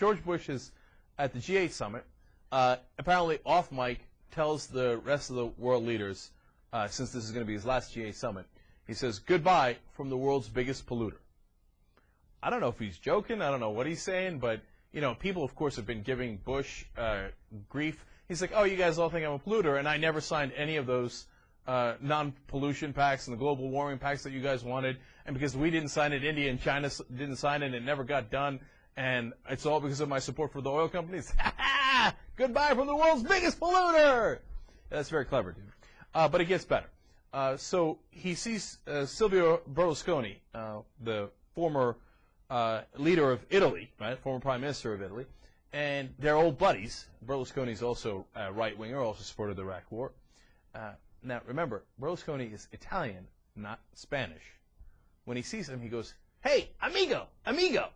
George Bush is at the G8 summit. Apparently, off mic, tells the rest of the world leaders, since this is going to be his last G8 summit, he says, goodbye from the world's biggest polluter. I don't know if he's joking. I don't know what he's saying, but, you know, people, of course, have been giving Bush grief. He's like, oh, you guys all think I'm a polluter, and I never signed any of those non-pollution pacts and the global warming pacts that you guys wanted. And because we didn't sign it, India and China didn't sign it, and it never got done. And it's all because of my support for the oil companies. Goodbye from the world's biggest polluter! That's very clever, dude. But it gets better. So he sees Silvio Berlusconi, the former leader of Italy, right? Former prime minister of Italy. And they're old buddies. Berlusconi's also a right-winger, also supported the Iraq War. Now, remember, Berlusconi is Italian, not Spanish. When he sees him, he goes, hey, amigo, amigo.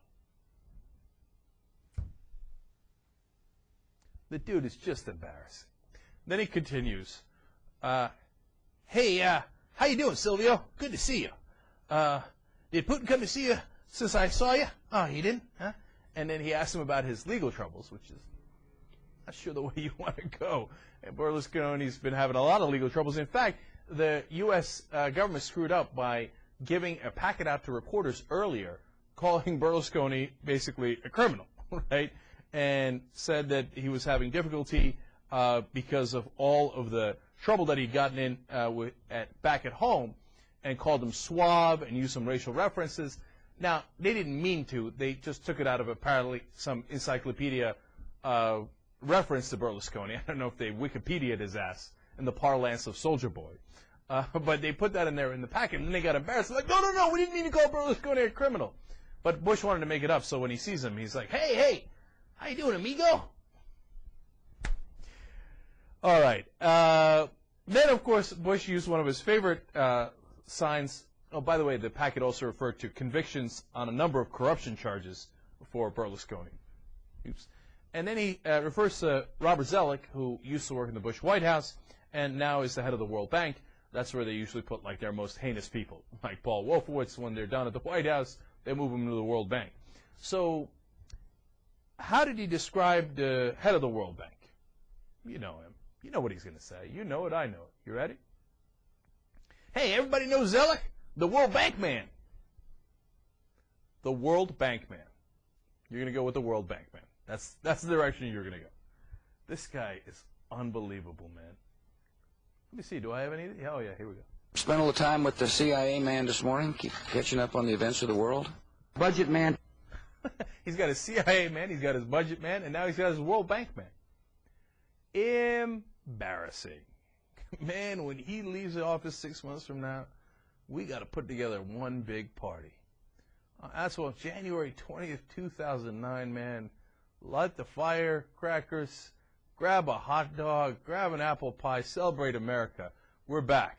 The dude is just embarrassing. Then he continues, hey, how you doing, Silvio? Good to see you. Did Putin come to see you since I saw you? Oh, he didn't? Huh? And then he asked him about his legal troubles, which is not sure the way you want to go. And Berlusconi's been having a lot of legal troubles. In fact, the U.S. Government screwed up by giving a packet out to reporters earlier, calling Berlusconi basically a criminal, right? And said that he was having difficulty because of all of the trouble that he'd gotten in back at home, and called him suave and used some racial references. Now, they didn't mean to. They just took it out of apparently some encyclopedia reference to Berlusconi. I don't know if they Wikipedia'd his ass in the parlance of Soldier Boy. But they put that in there in the packet, and then they got embarrassed. They're like, no, no, no, we didn't mean to call Berlusconi a criminal. But Bush wanted to make it up, so when he sees him, he's like, hey, hey, how you doing, amigo? All right. Then, of course, Bush used one of his favorite signs. Oh, by the way, the packet also referred to convictions on a number of corruption charges for Berlusconi. Oops. And then he refers to Robert Zoellick, who used to work in the Bush White House and now is the head of the World Bank. That's where they usually put, like, their most heinous people, like Paul Wolfowitz. When they're done at the White House, they move him to the World Bank. So how did he describe the head of the World Bank? You know him. You know what he's going to say. You know it, I know it. You ready? Hey, everybody knows Zoellick? The World Bank man. The World Bank man. You're going to go with the World Bank man. That's the direction you're going to go. This guy is unbelievable, man. Let me see. Do I have any? Oh, yeah. Here we go. Spent all the time with the CIA man this morning, keep catching up on the events of the world. Budget man. He's got his CIA man, he's got his budget man, and now he's got his World Bank man. Embarrassing. Man, when he leaves the office 6 months from now, we got to put together one big party. That's what, January 20th, 2009, man. Light the firecrackers, grab a hot dog, grab an apple pie, celebrate America. We're back.